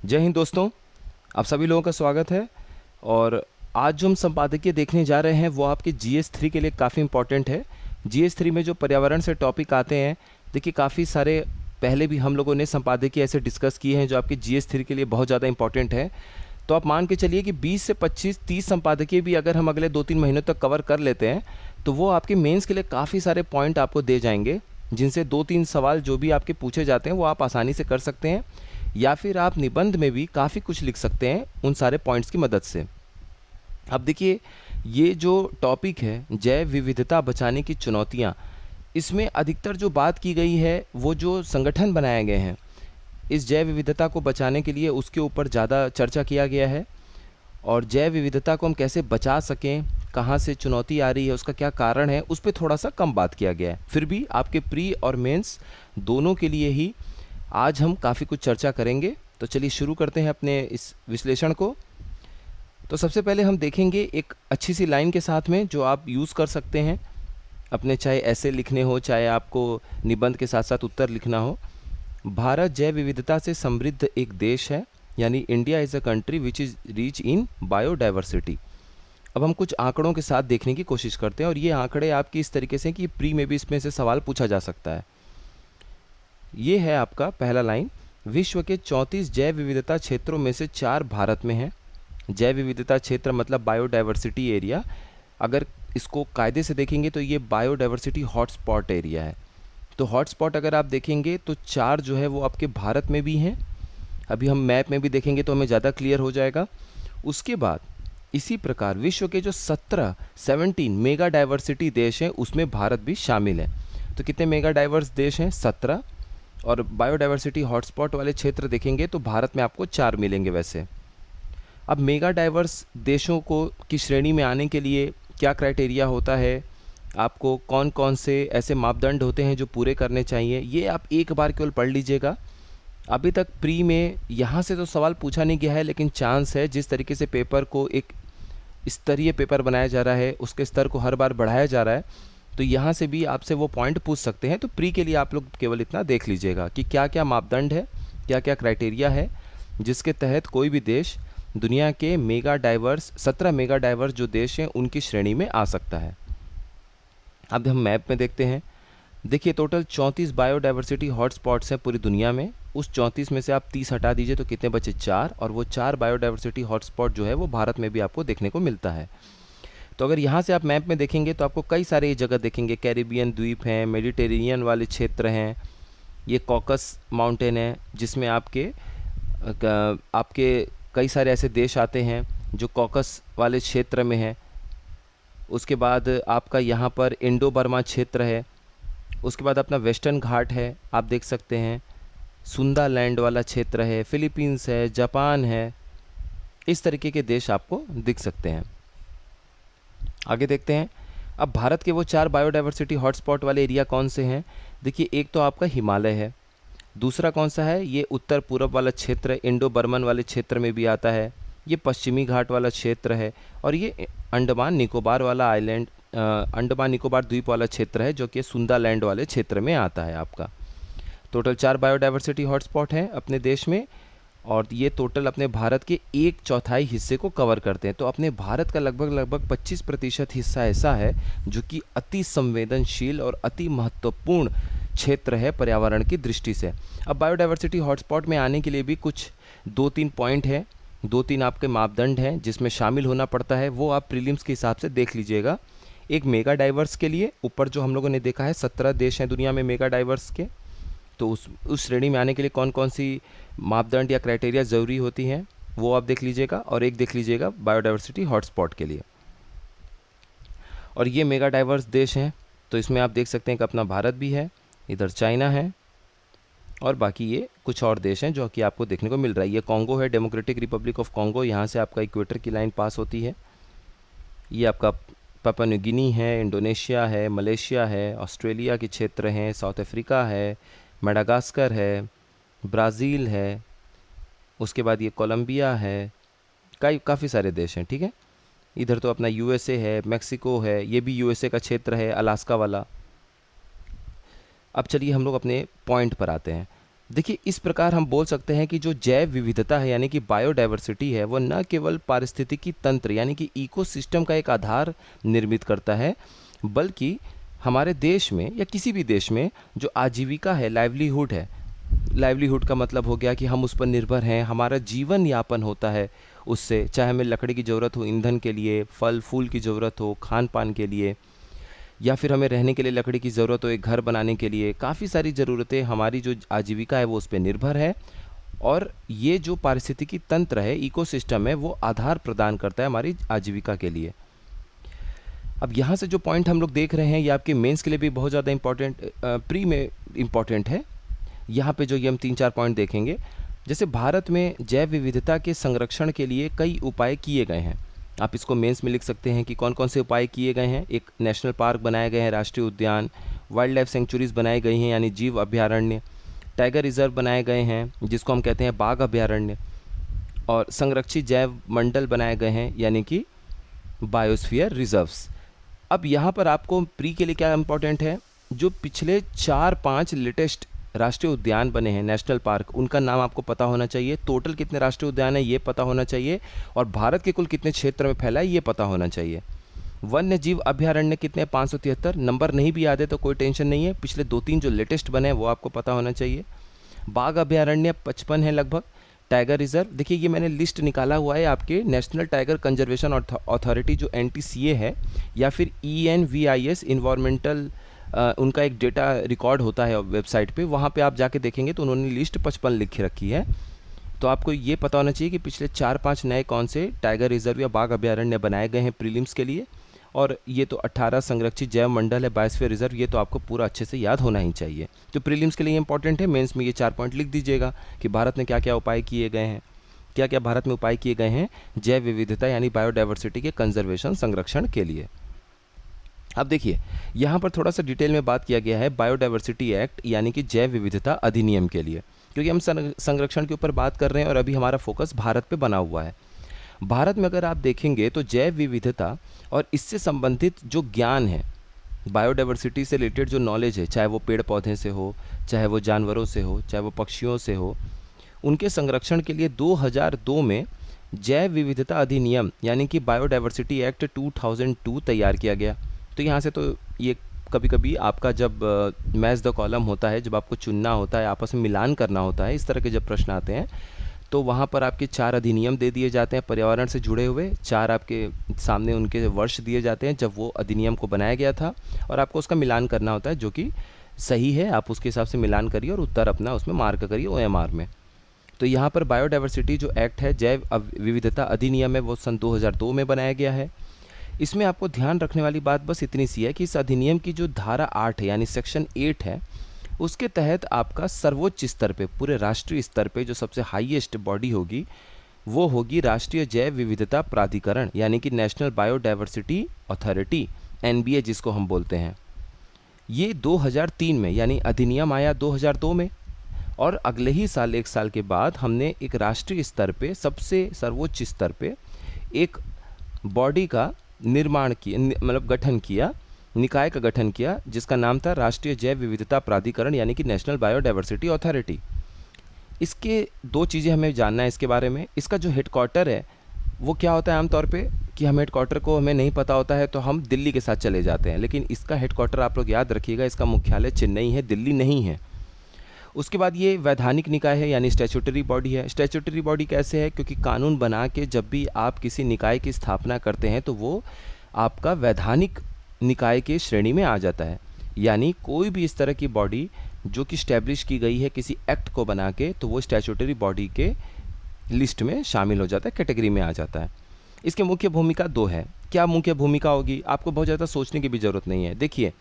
जय हिंद दोस्तों, आप सभी लोगों का स्वागत है। और आज जो हम संपादकीय देखने जा रहे हैं वो आपके GS3 के लिए काफ़ी इंपॉर्टेंट है। GS3 में जो पर्यावरण से टॉपिक आते हैं, देखिए काफ़ी सारे पहले भी हम लोगों ने संपादकीय ऐसे डिस्कस किए हैं जो आपके GS3 के लिए बहुत ज़्यादा इंपॉर्टेंट है। तो आप मान के चलिए कि 20 से 25 30 संपादकीय भी अगर हम अगले 2-3 महीनों तक कवर कर लेते हैं तो वो आपके मेंस के लिए काफ़ी सारे पॉइंट आपको दे जाएंगे, जिनसे 2-3 सवाल जो भी आपके पूछे जाते हैं वो आप आसानी से कर सकते हैं, या फिर आप निबंध में भी काफ़ी कुछ लिख सकते हैं उन सारे पॉइंट्स की मदद से। अब देखिए, ये जो टॉपिक है जैव विविधता बचाने की चुनौतियाँ, इसमें अधिकतर जो बात की गई है वो जो संगठन बनाए गए हैं इस जैव विविधता को बचाने के लिए, उसके ऊपर ज़्यादा चर्चा किया गया है। और जैव विविधता को हम कैसे बचा सकें, कहाँ से चुनौती आ रही है, उसका क्या कारण है, उस पर थोड़ा सा कम बात किया गया है। फिर भी आपके प्री और मेंस दोनों के लिए ही आज हम काफ़ी कुछ चर्चा करेंगे। तो चलिए शुरू करते हैं अपने इस विश्लेषण को। तो सबसे पहले हम देखेंगे एक अच्छी सी लाइन के साथ में जो आप यूज़ कर सकते हैं अपने, चाहे ऐसे लिखने हो, चाहे आपको निबंध के साथ साथ उत्तर लिखना हो। भारत जैव विविधता से समृद्ध एक देश है, यानी India is a country which is rich in biodiversity. अब हम कुछ आंकड़ों के साथ देखने की कोशिश करते हैं, और ये आंकड़े आपकी इस तरीके से कि प्री में भी इसमें से सवाल पूछा जा सकता है। ये है आपका पहला लाइन, विश्व के 34 जैव विविधता क्षेत्रों में से 4 भारत में हैं। जैव विविधता क्षेत्र मतलब बायोडाइवर्सिटी एरिया। अगर इसको कायदे से देखेंगे तो ये बायोडाइवर्सिटी हॉटस्पॉट एरिया है। तो हॉटस्पॉट अगर आप देखेंगे तो 4 जो है वो आपके भारत में भी हैं। अभी हम मैप में भी देखेंगे तो हमें ज़्यादा क्लियर हो जाएगा। उसके बाद इसी प्रकार विश्व के जो 17 मेगा डाइवर्सिटी देश हैं उसमें भारत भी शामिल है। तो कितने मेगा डाइवर्स देश हैं? 17। और बायोडाइवर्सिटी हॉटस्पॉट वाले क्षेत्र देखेंगे तो भारत में आपको 4 मिलेंगे वैसे। अब मेगा डाइवर्स देशों को की श्रेणी में आने के लिए क्या क्राइटेरिया होता है, आपको कौन कौन से ऐसे मापदंड होते हैं जो पूरे करने चाहिए, ये आप एक बार केवल पढ़ लीजिएगा। अभी तक प्री में यहाँ से तो सवाल पूछा नहीं गया है, लेकिन चांस है जिस तरीके से पेपर को एक स्तरीय पेपर बनाया जा रहा है, उसके स्तर को हर बार बढ़ाया जा रहा है, तो यहाँ से भी आपसे वो पॉइंट पूछ सकते हैं। तो प्री के लिए आप लोग केवल इतना देख लीजिएगा कि क्या क्या मापदंड है, क्या क्या क्राइटेरिया है जिसके तहत कोई भी देश दुनिया के मेगा डाइवर्स 17 मेगा डाइवर्स जो देश हैं उनकी श्रेणी में आ सकता है। अब हम मैप में देखते हैं। देखिए, टोटल 34 बायोडाइवर्सिटी हॉटस्पॉट्स हैं पूरी दुनिया में। उस 34 में से आप 30 हटा दीजिए तो कितने बचे? 4। और वो 4 बायोडाइवर्सिटी हॉटस्पॉट जो है वो भारत में भी आपको देखने को मिलता है। तो अगर यहाँ से आप मैप में देखेंगे तो आपको कई सारे जगह देखेंगे। कैरिबियन द्वीप हैं, मेडिटेरेनियन वाले क्षेत्र हैं, ये कॉकस माउंटेन है जिसमें आपके कई सारे ऐसे देश आते हैं जो कॉकस वाले क्षेत्र में हैं। उसके बाद आपका यहाँ पर इंडो बर्मा क्षेत्र है। उसके बाद अपना वेस्टर्न घाट है, आप देख सकते हैं। सुंदा लैंड वाला क्षेत्र है, फिलीपींस है, जापान है। इस तरीके के देश आपको दिख सकते हैं। आगे देखते हैं। अब भारत के वो 4 बायोडाइवर्सिटी हॉटस्पॉट वाले एरिया कौन से हैं? देखिए, एक तो आपका हिमालय है, दूसरा कौन सा है? ये उत्तर पूर्व वाला क्षेत्र इंडो बर्मन वाले क्षेत्र में भी आता है। ये पश्चिमी घाट वाला क्षेत्र है, और ये अंडमान निकोबार वाला आइलैंड, अंडमान निकोबार द्वीप वाला क्षेत्र है जो कि सुंदा लैंड वाले क्षेत्र में आता है आपका। टोटल 4 बायोडाइवर्सिटी हॉटस्पॉट हैं अपने देश में, और ये टोटल अपने भारत के 1/4 हिस्से को कवर करते हैं। तो अपने भारत का लगभग 25% हिस्सा ऐसा है जो कि अति संवेदनशील और अति महत्वपूर्ण क्षेत्र है पर्यावरण की दृष्टि से। अब बायोडाइवर्सिटी हॉटस्पॉट में आने के लिए भी कुछ 2-3 पॉइंट हैं, 2-3 आपके मापदंड हैं जिसमें शामिल होना पड़ता है। वो आप प्रीलिम्स के हिसाब से देख लीजिएगा। एक मेगा डाइवर्स के लिए ऊपर जो हम लोगों ने देखा है 17 देश हैं दुनिया में मेगा डाइवर्स के, तो उस श्रेणी में आने के लिए कौन कौन सी मापदंड या क्राइटेरिया ज़रूरी होती हैं वो आप देख लीजिएगा। और एक देख लीजिएगा बायोडाइवर्सिटी हॉटस्पॉट के लिए। और ये मेगा डाइवर्स देश हैं, तो इसमें आप देख सकते हैं कि अपना भारत भी है, इधर चाइना है, और बाकी ये कुछ और देश हैं जो कि आपको देखने को मिल रहा है। ये कॉन्गो है, डेमोक्रेटिक रिपब्लिक ऑफ कॉन्गो, यहाँ से आपका इक्वेटर की लाइन पास होती है। ये आपका पापुआ न्यू गिनी है, इंडोनेशिया है, मलेशिया है, ऑस्ट्रेलिया के क्षेत्र हैं, साउथ अफ्रीका है, मेडागास्कर है, ब्राज़ील है, उसके बाद ये कोलंबिया है, काफ़ी सारे देश हैं। ठीक है, इधर तो अपना यूएसए है, मेक्सिको है, ये भी यूएसए का क्षेत्र है, अलास्का वाला। अब चलिए हम लोग अपने पॉइंट पर आते हैं। देखिए, इस प्रकार हम बोल सकते हैं कि जो जैव विविधता है यानी कि बायोडायवर्सिटी है, वो न केवल पारिस्थितिकी तंत्र यानी कि इकोसिस्टम का एक आधार निर्मित करता है, बल्कि हमारे देश में या किसी भी देश में जो आजीविका है, लाइवलीहुड है, लाइवलीहुड का मतलब हो गया कि हम उस पर निर्भर हैं, हमारा जीवन यापन होता है उससे, चाहे हमें लकड़ी की ज़रूरत हो ईंधन के लिए, फल फूल की ज़रूरत हो खान पान के लिए, या फिर हमें रहने के लिए लकड़ी की ज़रूरत हो एक घर बनाने के लिए, काफ़ी सारी ज़रूरतें, हमारी जो आजीविका है वो उस पर निर्भर है। और ये जो पारिस्थितिकी तंत्र है, इकोसिस्टम है, वो आधार प्रदान करता है हमारी आजीविका के लिए। अब यहाँ से जो पॉइंट हम लोग देख रहे हैं ये आपके मेंस के लिए भी बहुत ज़्यादा इंपॉर्टेंट, प्री में इम्पॉर्टेंट है। यहाँ पे जो ये हम 3-4 पॉइंट देखेंगे, जैसे भारत में जैव विविधता के संरक्षण के लिए कई उपाय किए गए हैं। आप इसको मेंस में लिख सकते हैं कि कौन कौन से उपाय किए गए हैं। एक नेशनल पार्क बनाए गए हैं, राष्ट्रीय उद्यान, वाइल्ड लाइफ सेंचुरीज बनाई गई हैं यानी जीव अभयारण्य, टाइगर रिजर्व बनाए गए हैं जिसको हम कहते हैं बाघ अभयारण्य, और संरक्षित जैव मंडल बनाए गए हैं यानी कि बायोस्फीयर रिजर्व्स। अब यहाँ पर आपको प्री के लिए क्या इंपॉर्टेंट है, जो पिछले 4-5 लेटेस्ट राष्ट्रीय उद्यान बने हैं, नेशनल पार्क, उनका नाम आपको पता होना चाहिए। टोटल कितने राष्ट्रीय उद्यान है ये पता होना चाहिए, और भारत के कुल कितने क्षेत्र में फैला है ये पता होना चाहिए। वन्य जीव अभयारण्य कितने, 573। नंबर नहीं भी याद है तो कोई टेंशन नहीं है, पिछले 2-3 जो लेटेस्ट बने हैं वो आपको पता होना चाहिए। बाघ अभयारण्य 55 है लगभग। टाइगर रिजर्व, देखिए ये मैंने लिस्ट निकाला हुआ है आपके नेशनल टाइगर कंजर्वेशन अथॉरिटी जो NTCA है, या फिर ENVIS इन्वायरमेंटल, उनका एक डेटा रिकॉर्ड होता है वेबसाइट पे, वहाँ पे आप जाके देखेंगे तो उन्होंने लिस्ट 55 लिख रखी है। तो आपको ये पता होना चाहिए कि पिछले 4-5 नए कौन से टाइगर रिजर्व या बाघ अभयारण्य बनाए गए हैं प्रीलिम्स के लिए, और ये तो 18 संरक्षित जैव मंडल है, बायोस्फीयर रिजर्व, ये तो आपको पूरा अच्छे से याद होना ही चाहिए। तो प्रीलिम्स के लिए इंपॉर्टेंट है, मेंस में ये 4 पॉइंट लिख दीजिएगा कि भारत में क्या क्या उपाय किए गए हैं, क्या क्या भारत में उपाय किए गए हैं जैव विविधता यानी बायोडाइवर्सिटी के कंजर्वेशन, संरक्षण के लिए। अब देखिए यहाँ पर थोड़ा सा डिटेल में बात किया गया है बायोडाइवर्सिटी एक्ट यानी कि जैव विविधता अधिनियम के लिए, क्योंकि हम संरक्षण के ऊपर बात कर रहे हैं और अभी हमारा फोकस भारत पे बना हुआ है। भारत में अगर आप देखेंगे तो जैव विविधता और इससे संबंधित जो ज्ञान है, बायोडाइवर्सिटी से रिलेटेड जो नॉलेज है, चाहे वो पेड़ पौधे से हो, चाहे वो जानवरों से हो, चाहे वो पक्षियों से हो, उनके संरक्षण के लिए 2002 में जैव विविधता अधिनियम यानी कि बायोडाइवर्सिटी एक्ट 2002 तैयार किया गया। तो यहाँ से तो ये कभी कभी आपका जब मैच द कॉलम होता है, जब आपको चुनना होता है, आपस में मिलान करना होता है, इस तरह के जब प्रश्न आते हैं तो वहाँ पर आपके 4 अधिनियम दे दिए जाते हैं पर्यावरण से जुड़े हुए, 4 आपके सामने उनके वर्ष दिए जाते हैं जब वो अधिनियम को बनाया गया था, और आपको उसका मिलान करना होता है जो कि सही है, आप उसके हिसाब से मिलान करिए और उत्तर अपना उसमें मार्क करिए OMR में। तो यहाँ पर बायोडाइवर्सिटी जो एक्ट है, जैव विविधता अधिनियम है, वो सन 2002 में बनाया गया है। इसमें आपको ध्यान रखने वाली बात बस इतनी सी है कि इस अधिनियम की जो धारा 8 है यानी सेक्शन 8 है, उसके तहत आपका सर्वोच्च स्तर पे, पूरे राष्ट्रीय स्तर पे जो सबसे हाईएस्ट बॉडी होगी वो होगी राष्ट्रीय जैव विविधता प्राधिकरण यानी कि नेशनल बायोडाइवर्सिटी अथॉरिटी, NBA जिसको हम बोलते हैं। ये 2003 में यानी अधिनियम आया 2002 में, और अगले ही साल, 1 साल के बाद हमने एक राष्ट्रीय स्तर पे, सबसे सर्वोच्च स्तर पे एक बॉडी का निर्माण किया, मतलब गठन किया, निकाय का गठन किया, जिसका नाम था राष्ट्रीय जैव विविधता प्राधिकरण यानी कि नेशनल बायोडाइवर्सिटी अथॉरिटी। इसके 2 चीज़ें हमें जानना है इसके बारे में। इसका जो हेडक्वार्टर है वो क्या होता है, आमतौर पे कि हम हेडक्वार्टर को हमें नहीं पता होता है तो हम दिल्ली के साथ चले जाते हैं, लेकिन इसका हेडक्वार्टर आप लोग याद रखिएगा, इसका मुख्यालय चेन्नई है, दिल्ली नहीं है। उसके बाद ये वैधानिक निकाय है यानी स्टैट्यूटरी बॉडी है। स्टैट्यूटरी बॉडी कैसे है, क्योंकि कानून बना के जब भी आप किसी निकाय की स्थापना करते हैं तो वो आपका वैधानिक निकाय के श्रेणी में आ जाता है, यानी कोई भी इस तरह की बॉडी जो कि स्टैब्लिश की गई है किसी एक्ट को बना के, तो वो स्टैट्यूटरी बॉडी के लिस्ट में शामिल हो जाता है, कैटेगरी में आ जाता है। इसकी मुख्य भूमिका 2 है। क्या मुख्य भूमिका होगी, आपको बहुत ज़्यादा सोचने की भी ज़रूरत नहीं है। देखिए,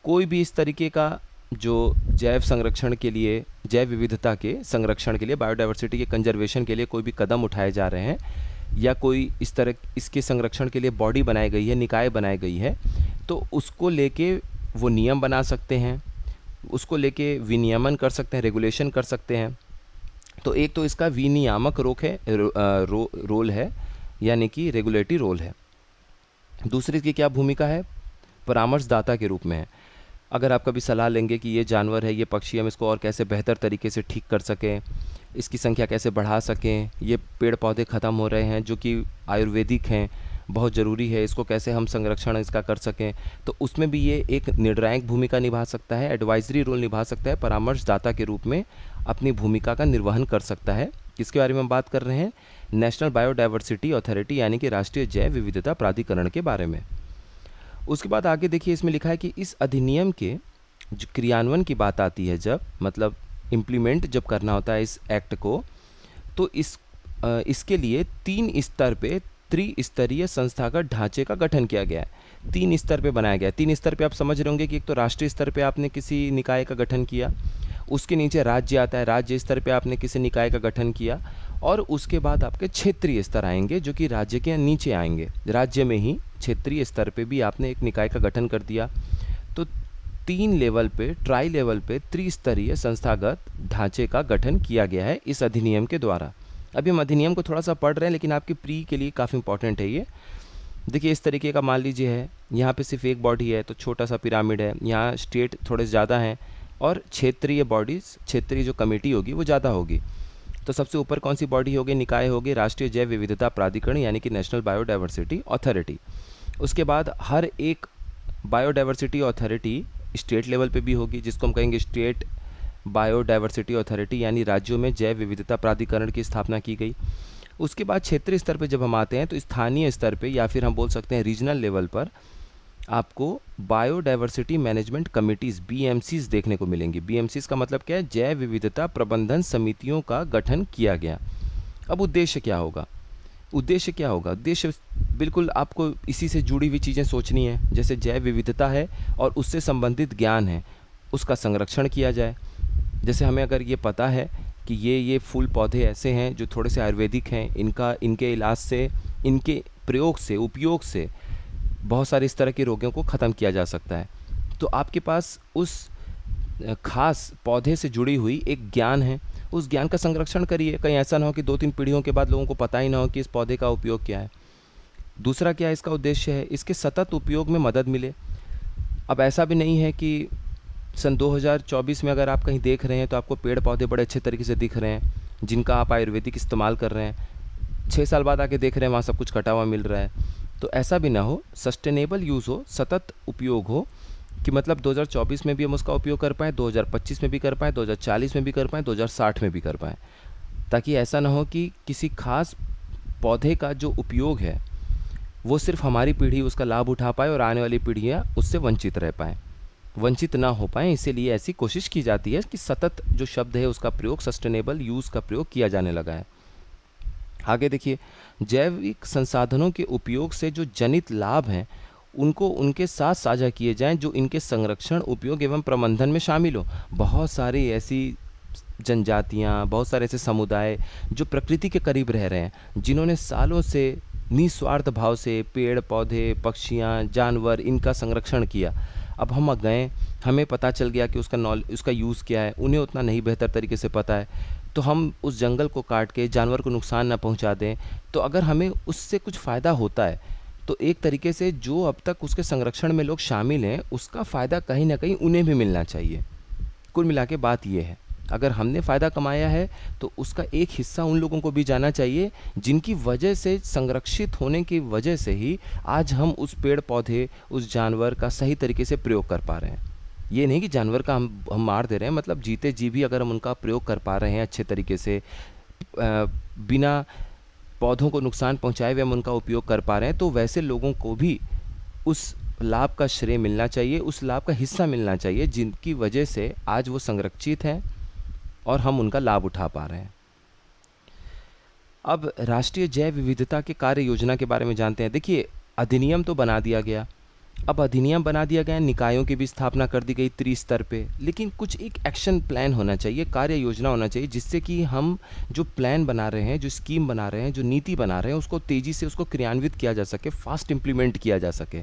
कोई भी इस तरीके का जो जैव संरक्षण के लिए, जैव विविधता के संरक्षण के लिए, बायोडाइवर्सिटी के कंजर्वेशन के लिए कोई भी कदम उठाए जा रहे हैं, या कोई इस तरह इसके संरक्षण के लिए बॉडी बनाई गई है, निकाय बनाई गई है, तो उसको लेके वो नियम बना सकते हैं, उसको लेके विनियमन कर सकते हैं, रेगुलेशन कर सकते हैं। तो एक तो इसका विनियामक रोल है यानी कि रेगुलेटरी रोल है। दूसरी की क्या भूमिका है, परामर्शदाता के रूप में है। अगर आप कभी सलाह लेंगे कि ये जानवर है, ये पक्षी, हम इसको और कैसे बेहतर तरीके से ठीक कर सकें, इसकी संख्या कैसे बढ़ा सकें, ये पेड़ पौधे ख़त्म हो रहे हैं जो कि आयुर्वेदिक हैं, बहुत ज़रूरी है, इसको कैसे हम संरक्षण इसका कर सकें, तो उसमें भी ये एक निर्णायक भूमिका निभा सकता है, एडवाइजरी रोल निभा सकता है, परामर्शदाता के रूप में अपनी भूमिका का निर्वहन कर सकता है। किसके बारे में हम बात कर रहे हैं? नेशनल बायोडाइवर्सिटी अथॉरिटी यानी कि राष्ट्रीय जैव विविधता प्राधिकरण के बारे में। उसके बाद आगे देखिए, इसमें लिखा है कि इस अधिनियम के जो क्रियान्वयन की बात आती है, जब मतलब इम्प्लीमेंट जब करना होता है इस एक्ट को, तो इसके लिए 3 स्तर पे त्रिस्तरीय संस्थागत ढांचे का गठन किया गया है। 3 स्तर पे बनाया गया है। 3 स्तर पे आप समझ रहे होंगे कि एक तो राष्ट्रीय स्तर पे आपने किसी निकाय का गठन किया, उसके नीचे राज्य आता है, राज्य स्तर पे आपने किसी निकाय का गठन किया, और उसके बाद आपके क्षेत्रीय स्तर आएंगे जो कि राज्य के नीचे आएंगे। राज्य में ही क्षेत्रीय स्तर पे भी आपने एक निकाय का गठन कर दिया। तो 3 लेवल पे, ट्राई लेवल पे त्रिस्तरीय संस्थागत ढांचे का गठन किया गया है इस अधिनियम के द्वारा। अभी हम अधिनियम को थोड़ा सा पढ़ रहे हैं, लेकिन आपकी प्री के लिए काफ़ी इंपॉर्टेंट है ये। देखिए, इस तरीके का मान लीजिए है, यहाँ पे सिर्फ एक बॉडी है तो छोटा सा पिरामिड है, यहाँ स्टेट थोड़े ज़्यादा हैं और क्षेत्रीय बॉडीज़, क्षेत्रीय जो कमेटी होगी वो ज़्यादा होगी। तो सबसे ऊपर कौन सी बॉडी होगी, निकाय होगी? राष्ट्रीय जैव विविधता प्राधिकरण यानी कि नेशनल बायोडाइवर्सिटी अथॉरिटी। उसके बाद हर एक बायोडाइवर्सिटी अथॉरिटी स्टेट लेवल पे भी होगी, जिसको हम कहेंगे स्टेट बायोडाइवर्सिटी अथॉरिटी, यानी राज्यों में जैव विविधता प्राधिकरण की स्थापना की गई। उसके बाद क्षेत्रीय स्तर पे जब हम आते हैं तो स्थानीय स्तर पे या फिर हम बोल सकते हैं रीजनल लेवल पर आपको बायोडाइवर्सिटी मैनेजमेंट कमिटीज़ बीएमसीज़ देखने को मिलेंगी। बीएमसीज़ का मतलब क्या है? जैव विविधता प्रबंधन समितियों का गठन किया गया। अब उद्देश्य क्या होगा? उद्देश्य क्या होगा? उद्देश्य बिल्कुल आपको इसी से जुड़ी हुई चीज़ें सोचनी है। जैसे जैव विविधता है और उससे संबंधित ज्ञान है, उसका संरक्षण किया जाए। जैसे हमें अगर ये पता है कि ये फूल पौधे ऐसे हैं जो थोड़े से आयुर्वेदिक हैं, इनके इलाज से, इनके प्रयोग से, उपयोग से बहुत सारे इस तरह के रोगों को ख़त्म किया जा सकता है, तो आपके पास उस खास पौधे से जुड़ी हुई एक ज्ञान है, उस ज्ञान का संरक्षण करिए। कहीं ऐसा ना हो कि 2-3 पीढ़ियों के बाद लोगों को पता ही ना हो कि इस पौधे का उपयोग क्या है। दूसरा क्या इसका उद्देश्य है? इसके सतत उपयोग में मदद मिले। अब ऐसा भी नहीं है कि सन 2024 में अगर आप कहीं देख रहे हैं तो आपको पेड़ पौधे बड़े अच्छे तरीके से दिख रहे हैं जिनका आप आयुर्वेदिक इस्तेमाल कर रहे हैं, 6 साल बाद आके देख रहे हैं वहाँ सब कुछ कटा हुआ मिल रहा है। तो ऐसा भी ना हो, सस्टेनेबल यूज़ हो, सतत उपयोग हो, कि मतलब 2024 में भी हम उसका उपयोग कर पाएँ, 2025 में भी कर पाएँ, 2040 में भी कर पाएँ, 2060 में भी कर पाएँ, ताकि ऐसा ना हो कि किसी खास पौधे का जो उपयोग है वो सिर्फ हमारी पीढ़ी उसका लाभ उठा पाए और आने वाली पीढ़ियाँ उससे वंचित रह पाएँ, वंचित ना हो पाएँ। इसीलिए ऐसी कोशिश की जाती है कि सतत जो शब्द है उसका प्रयोग, सस्टेनेबल यूज़ का प्रयोग किया जाने लगा है। आगे देखिए, जैविक संसाधनों के उपयोग से जो जनित लाभ हैं उनको उनके साथ साझा किए जाएं जो इनके संरक्षण, उपयोग एवं प्रबंधन में शामिल हो। बहुत सारी ऐसी जनजातियां, बहुत सारे ऐसे समुदाय जो प्रकृति के करीब रह रहे हैं, जिन्होंने सालों से निस्वार्थ भाव से पेड़ पौधे, पक्षियां, जानवर, इनका संरक्षण किया। अब हम गए, हमें पता चल गया कि उसका यूज़ क्या है, उन्हें उतना नहीं बेहतर तरीके से पता है, तो हम उस जंगल को काट के जानवर को नुकसान ना पहुंचा दें। तो अगर हमें उससे कुछ फ़ायदा होता है तो एक तरीके से जो अब तक उसके संरक्षण में लोग शामिल हैं उसका फ़ायदा कहीं ना कहीं उन्हें भी मिलना चाहिए। कुल मिला के बात ये है, अगर हमने फ़ायदा कमाया है तो उसका एक हिस्सा उन लोगों को भी जाना चाहिए जिनकी वजह से, संरक्षित होने की वजह से ही आज हम उस पेड़ पौधे, उस जानवर का सही तरीके से प्रयोग कर पा रहे हैं। ये नहीं कि जानवर का हम मार दे रहे हैं, मतलब जीते जी भी अगर हम उनका प्रयोग कर पा रहे हैं अच्छे तरीके से, बिना पौधों को नुकसान पहुंचाए हुए हम उनका उपयोग कर पा रहे हैं, तो वैसे लोगों को भी उस लाभ का श्रेय मिलना चाहिए, उस लाभ का हिस्सा मिलना चाहिए जिनकी वजह से आज वो संरक्षित हैं और हम उनका लाभ उठा पा रहे हैं। अब राष्ट्रीय जैव विविधता के कार्य योजना के बारे में जानते हैं। देखिए, अधिनियम तो बना दिया गया, अब अधिनियम बना दिया गया, निकायों की भी स्थापना कर दी गई त्रिस्तर पे, लेकिन कुछ एक एक्शन प्लान होना चाहिए, कार्य योजना होना चाहिए, जिससे कि हम जो प्लान बना रहे हैं, जो स्कीम बना रहे हैं, जो नीति बना रहे हैं, उसको तेज़ी से उसको क्रियान्वित किया जा सके, फास्ट इम्प्लीमेंट किया जा सके।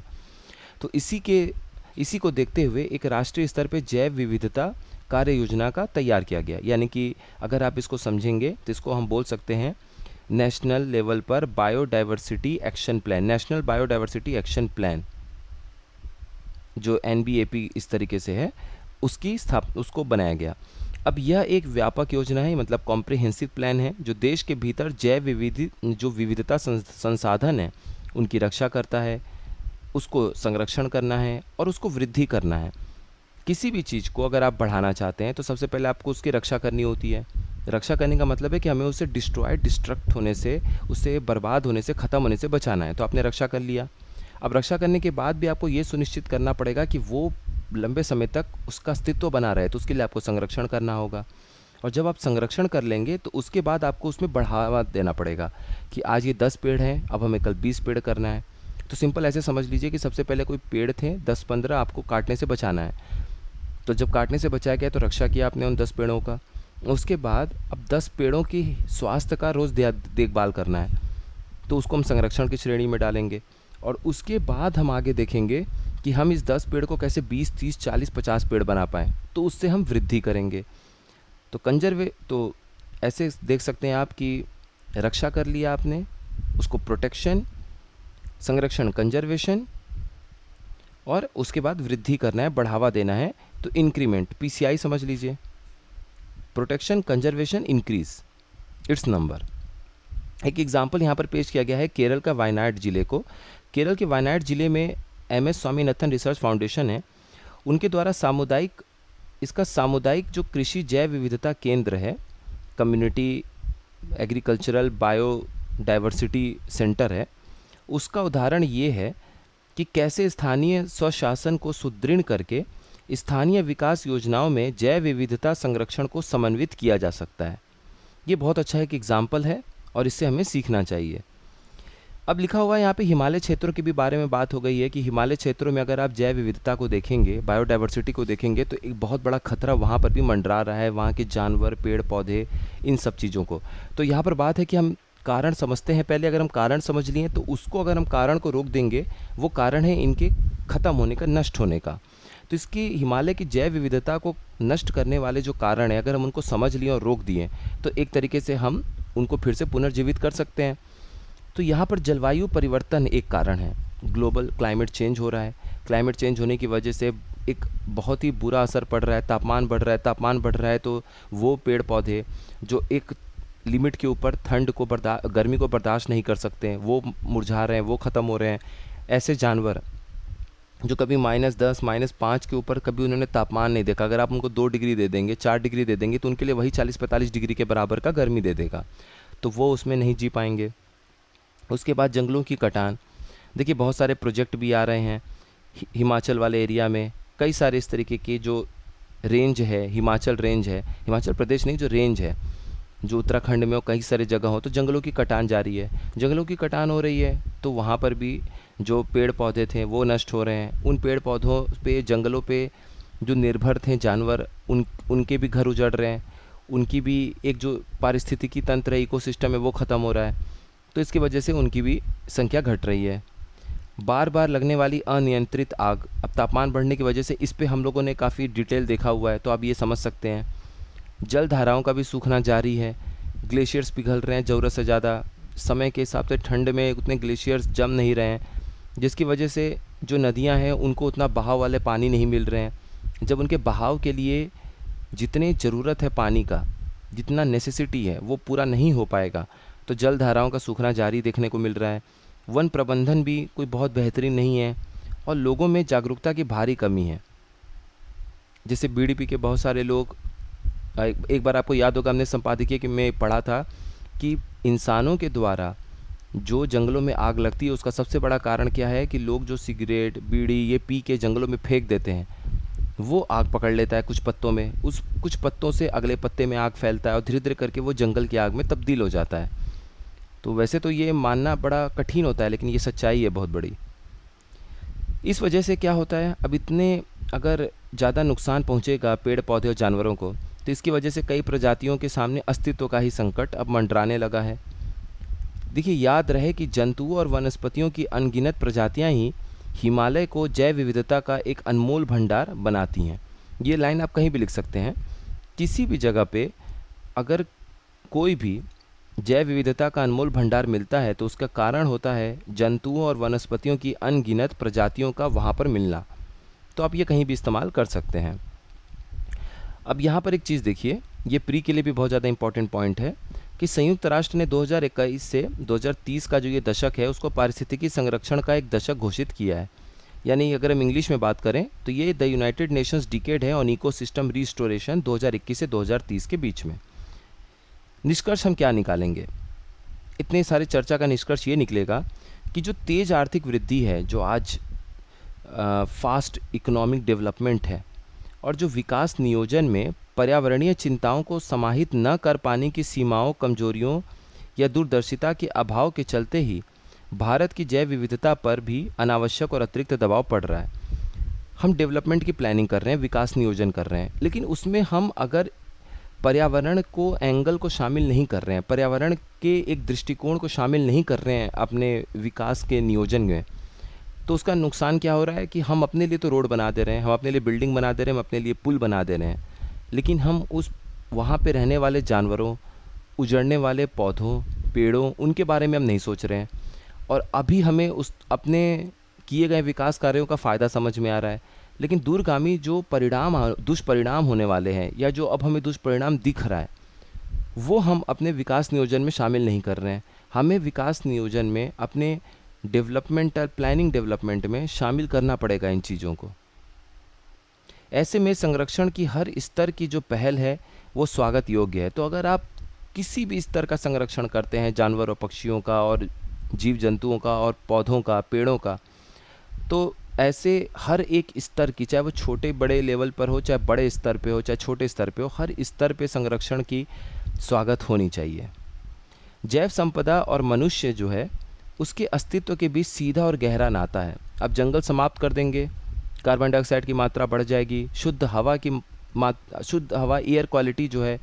तो इसी को देखते हुए एक राष्ट्रीय स्तर पे जैव विविधता कार्य योजना का तैयार किया गया, यानी कि अगर आप इसको समझेंगे तो इसको हम बोल सकते हैं नेशनल लेवल पर biodiversity action plan, national biodiversity action plan. जो NBAP इस तरीके से है, उसको बनाया गया। अब यह एक व्यापक योजना है, मतलब कॉम्प्रिहेंसिव प्लान है, जो देश के भीतर जो विविधता संसाधन है उनकी रक्षा करता है, उसको संरक्षण करना है और उसको वृद्धि करना है। किसी भी चीज़ को अगर आप बढ़ाना चाहते हैं तो सबसे पहले आपको उसकी रक्षा करनी होती है। रक्षा करने का मतलब है कि हमें उसे डिस्ट्रक्ट होने से, उससे बर्बाद होने से, ख़त्म होने से बचाना है। तो आपने रक्षा कर लिया। अब रक्षा करने के बाद भी आपको ये सुनिश्चित करना पड़ेगा कि वो लंबे समय तक उसका अस्तित्व बना रहे, तो उसके लिए आपको संरक्षण करना होगा। और जब आप संरक्षण कर लेंगे तो उसके बाद आपको उसमें बढ़ावा देना पड़ेगा कि आज ये 10 पेड़ हैं, अब हमें कल 20 पेड़ करना है। तो सिंपल ऐसे समझ लीजिए कि सबसे पहले कोई पेड़ थे 10-15, आपको काटने से बचाना है। तो जब काटने से बचाया गया तो रक्षा किया आपने उन 10 पेड़ों का। उसके बाद अब 10 पेड़ों की स्वास्थ्य का रोज़ देखभाल करना है, तो उसको हम संरक्षण की श्रेणी में डालेंगे। और उसके बाद हम आगे देखेंगे कि हम इस 10 पेड़ को कैसे 20, 30, 40, 50 पेड़ बना पाएँ, तो उससे हम वृद्धि करेंगे। तो ऐसे देख सकते हैं आप कि रक्षा कर लिया आपने, उसको प्रोटेक्शन, संरक्षण कंजर्वेशन, और उसके बाद वृद्धि करना है, बढ़ावा देना है, तो इंक्रीमेंट, PCI समझ लीजिए, protection, conservation, increase its number. एक एग्जाम्पल यहाँ पर पेश किया गया है केरल का वायनाड ज़िले को। केरल के वायनाड ज़िले में MS स्वामीनाथन रिसर्च फाउंडेशन है, उनके द्वारा सामुदायिक जो कृषि जैव विविधता केंद्र है, कम्युनिटी एग्रीकल्चरल बायोडाइवर्सिटी सेंटर है, उसका उदाहरण ये है कि कैसे स्थानीय स्वशासन को सुदृढ़ करके स्थानीय विकास योजनाओं में जैव विविधता संरक्षण को समन्वित किया जा सकता है। ये बहुत अच्छा एक एग्जाम्पल है और इससे हमें सीखना चाहिए। अब लिखा हुआ है यहाँ पे हिमालय क्षेत्रों के भी बारे में बात हो गई है कि हिमालय क्षेत्रों में अगर आप जैव विविधता को देखेंगे, बायोडाइवर्सिटी को देखेंगे, तो एक बहुत बड़ा खतरा वहाँ पर भी मंडरा रहा है, वहाँ के जानवर, पेड़ पौधे, इन सब चीज़ों को। तो यहाँ पर बात है कि हम कारण समझते हैं पहले। अगर हम कारण समझ लिए तो उसको, अगर हम कारण को रोक देंगे, वो कारण है इनके ख़त्म होने का, नष्ट होने का। तो इसकी हिमालय की जैव विविधता को नष्ट करने वाले जो कारण हैं, अगर हम उनको समझ लिए और रोक दिए तो एक तरीके से हम उनको फिर से पुनर्जीवित कर सकते हैं। तो यहाँ पर जलवायु परिवर्तन एक कारण है। ग्लोबल क्लाइमेट चेंज हो रहा है, क्लाइमेट चेंज होने की वजह से एक बहुत ही बुरा असर पड़ रहा है, तापमान बढ़ रहा है, तो वो पेड़ पौधे जो एक लिमिट के ऊपर गर्मी को बर्दाश्त नहीं कर सकते हैं, वो मुरझा रहे हैं, वो ख़त्म हो रहे हैं। ऐसे जानवर जो कभी -10, -5 के ऊपर कभी उन्होंने तापमान नहीं देखा, अगर आप उनको 2 डिग्री दे देंगे, 4 डिग्री दे देंगे, तो उनके लिए वही 40-45 डिग्री के बराबर का गर्मी दे देगा, तो वो उसमें नहीं जी पाएंगे। उसके बाद जंगलों की कटान, देखिए बहुत सारे प्रोजेक्ट भी आ रहे हैं हिमाचल वाले एरिया में, कई सारे इस तरीके के जो रेंज है, हिमाचल रेंज है, हिमाचल प्रदेश नहीं, जो रेंज है, जो उत्तराखंड में, कई सारे जगह हो, तो जंगलों की कटान जारी है। जंगलों की कटान हो रही है तो वहाँ पर भी जो पेड़ पौधे थे वो नष्ट हो रहे हैं। उन पेड़ पौधों पे, जंगलों पे जो निर्भर थे जानवर, उनके भी घर उजड़ रहे हैं, उनकी भी एक जो पारिस्थितिकी तंत्र है, इकोसिस्टम है, वो ख़त्म हो रहा है, तो इसकी वजह से उनकी भी संख्या घट रही है। बार बार लगने वाली अनियंत्रित आग, अब तापमान बढ़ने की वजह से इस पे हम लोगों ने काफ़ी डिटेल देखा हुआ है, तो आप ये समझ सकते हैं। जल धाराओं का भी सूखना जारी है, ग्लेशियर्स पिघल रहे हैं ज़रूरत से ज़्यादा, समय के हिसाब से ठंड में उतने ग्लेशियर्स जम नहीं रहे हैं, जिसकी वजह से जो नदियां हैं उनको उतना बहाव वाले पानी नहीं मिल रहे हैं। जब उनके बहाव के लिए जितनी ज़रूरत है पानी का, जितना नेसेसिटी है, वो पूरा नहीं हो पाएगा, तो जल धाराओं का सूखना जारी देखने को मिल रहा है। वन प्रबंधन भी कोई बहुत बेहतरीन नहीं है और लोगों में जागरूकता की भारी कमी है। जैसे BDP के बहुत सारे लोग, एक बार आपको याद होगा हमने संपादकीय कि मैं पढ़ा था कि इंसानों के द्वारा जो जंगलों में आग लगती है उसका सबसे बड़ा कारण क्या है कि लोग जो सिगरेट, बीड़ी ये पी के जंगलों में फेंक देते हैं, वो आग पकड़ लेता है कुछ पत्तों में, उस कुछ पत्तों से अगले पत्ते में आग फैलता है और धीरे धीरे करके वो जंगल की आग में तब्दील हो जाता है। तो वैसे तो ये मानना बड़ा कठिन होता है, लेकिन ये सच्चाई है बहुत बड़ी। इस वजह से क्या होता है, अब इतने अगर ज़्यादा नुकसान पहुँचेगा पेड़ पौधे और जानवरों को, तो इसकी वजह से कई प्रजातियों के सामने अस्तित्व का ही संकट अब मंडराने लगा है। देखिए, याद रहे कि जंतुओं और वनस्पतियों की अनगिनत प्रजातियां ही हिमालय को जैव विविधता का एक अनमोल भंडार बनाती हैं। ये लाइन आप कहीं भी लिख सकते हैं। किसी भी जगह पे अगर कोई भी जैव विविधता का अनमोल भंडार मिलता है तो उसका कारण होता है जंतुओं और वनस्पतियों की अनगिनत प्रजातियों का वहाँ पर मिलना। तो आप ये कहीं भी इस्तेमाल कर सकते हैं। अब यहाँ पर एक चीज़ देखिए, ये प्री के लिए भी बहुत ज़्यादा इंपॉर्टेंट पॉइंट है कि संयुक्त राष्ट्र ने 2021 से 2030 का जो ये दशक है उसको पारिस्थितिकी संरक्षण का एक दशक घोषित किया है। यानी अगर हम इंग्लिश में बात करें तो ये द यूनाइटेड नेशंस डिकेड है ऑन इकोसिस्टम रिस्टोरेशन 2021 से 2030 के बीच में। निष्कर्ष हम क्या निकालेंगे? इतने सारे चर्चा का निष्कर्ष ये निकलेगा कि जो तेज़ आर्थिक वृद्धि है, जो आज फास्ट इकोनॉमिक डेवलपमेंट है, और जो विकास नियोजन में पर्यावरणीय चिंताओं को समाहित न कर पाने की सीमाओं, कमजोरियों या दूरदर्शिता के अभाव के चलते ही भारत की जैव विविधता पर भी अनावश्यक और अतिरिक्त दबाव पड़ रहा है। हम डेवलपमेंट की प्लानिंग कर रहे हैं, विकास नियोजन कर रहे हैं, लेकिन उसमें हम अगर पर्यावरण को एंगल को शामिल नहीं कर रहे हैं, पर्यावरण के एक दृष्टिकोण को शामिल नहीं कर रहे हैं अपने विकास के नियोजन में, तो उसका नुकसान क्या हो रहा है कि हम अपने लिए तो रोड बना दे रहे हैं, हम अपने लिए बिल्डिंग बना दे रहे हैं, हम अपने लिए पुल बना दे रहे हैं, लेकिन हम उस वहाँ पे रहने वाले जानवरों, उजड़ने वाले पौधों, पेड़ों, उनके बारे में हम नहीं सोच रहे हैं। और अभी हमें उस अपने किए गए विकास कार्यों का फ़ायदा समझ में आ रहा है, लेकिन दूरगामी जो दुष्परिणाम होने वाले हैं, या जो अब हमें दुष्परिणाम दिख रहा है, वो हम अपने विकास नियोजन में शामिल नहीं कर रहे हैं। हमें विकास नियोजन में अपने डेवलपमेंटल प्लानिंग डेवलपमेंट में शामिल करना पड़ेगा इन चीज़ों को। ऐसे में संरक्षण की हर स्तर की जो पहल है वो स्वागत योग्य है। तो अगर आप किसी भी स्तर का संरक्षण करते हैं, जानवर और पक्षियों का और जीव जंतुओं का और पौधों का, पेड़ों का, तो ऐसे हर एक स्तर की, चाहे वो छोटे बड़े लेवल पर हो, चाहे बड़े स्तर पे हो, चाहे छोटे स्तर पे हो, हर स्तर पे संरक्षण की स्वागत होनी चाहिए। जैव संपदा और मनुष्य जो है उसके अस्तित्व के बीच सीधा और गहरा नाता है। अब जंगल समाप्त कर देंगे, कार्बन डाइऑक्साइड की मात्रा बढ़ जाएगी, शुद्ध हवा एयर क्वालिटी जो है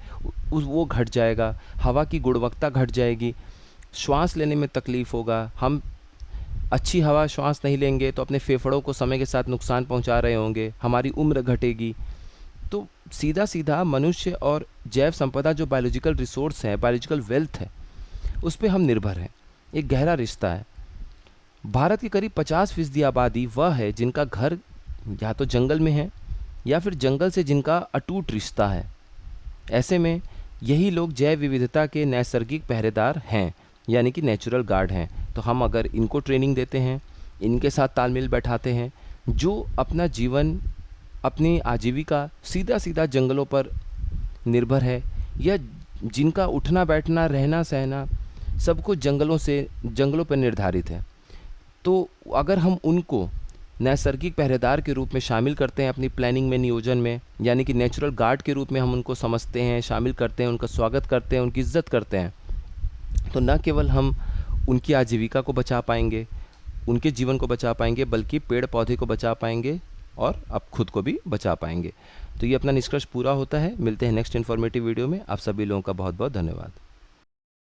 वो घट जाएगा, हवा की गुणवत्ता घट जाएगी, श्वास लेने में तकलीफ़ होगा। हम अच्छी हवा श्वास नहीं लेंगे तो अपने फेफड़ों को समय के साथ नुकसान पहुंचा रहे होंगे, हमारी उम्र घटेगी। तो सीधा सीधा मनुष्य और जैव संपदा जो बायोलॉजिकल रिसोर्स है, बायोलॉजिकल वेल्थ है, उस पर हम निर्भर हैं। एक गहरा रिश्ता है। भारत की करीब 50% आबादी वह है जिनका घर या तो जंगल में है या फिर जंगल से जिनका अटूट रिश्ता है। ऐसे में यही लोग जैव विविधता के नैसर्गिक पहरेदार हैं, यानी कि नेचुरल गार्ड हैं। तो हम अगर इनको ट्रेनिंग देते हैं, इनके साथ तालमेल बैठाते हैं, जो अपना जीवन, अपनी आजीविका सीधा सीधा जंगलों पर निर्भर है, या जिनका उठना बैठना रहना सहना सब कुछ जंगलों पर निर्धारित है, तो अगर हम उनको नैसर्गिक पहरेदार के रूप में शामिल करते हैं अपनी प्लानिंग में, नियोजन में, यानी कि नेचुरल गार्ड के रूप में हम उनको समझते हैं, शामिल करते हैं, उनका स्वागत करते हैं, उनकी इज्जत करते हैं, तो न केवल हम उनकी आजीविका को बचा पाएंगे, उनके जीवन को बचा पाएंगे, बल्कि पेड़ पौधे को बचा पाएंगे और अब खुद को भी बचा पाएंगे। तो ये अपना निष्कर्ष पूरा होता है। मिलते हैं नेक्स्ट इन्फॉर्मेटिव वीडियो में। आप सभी लोगों का बहुत बहुत धन्यवाद।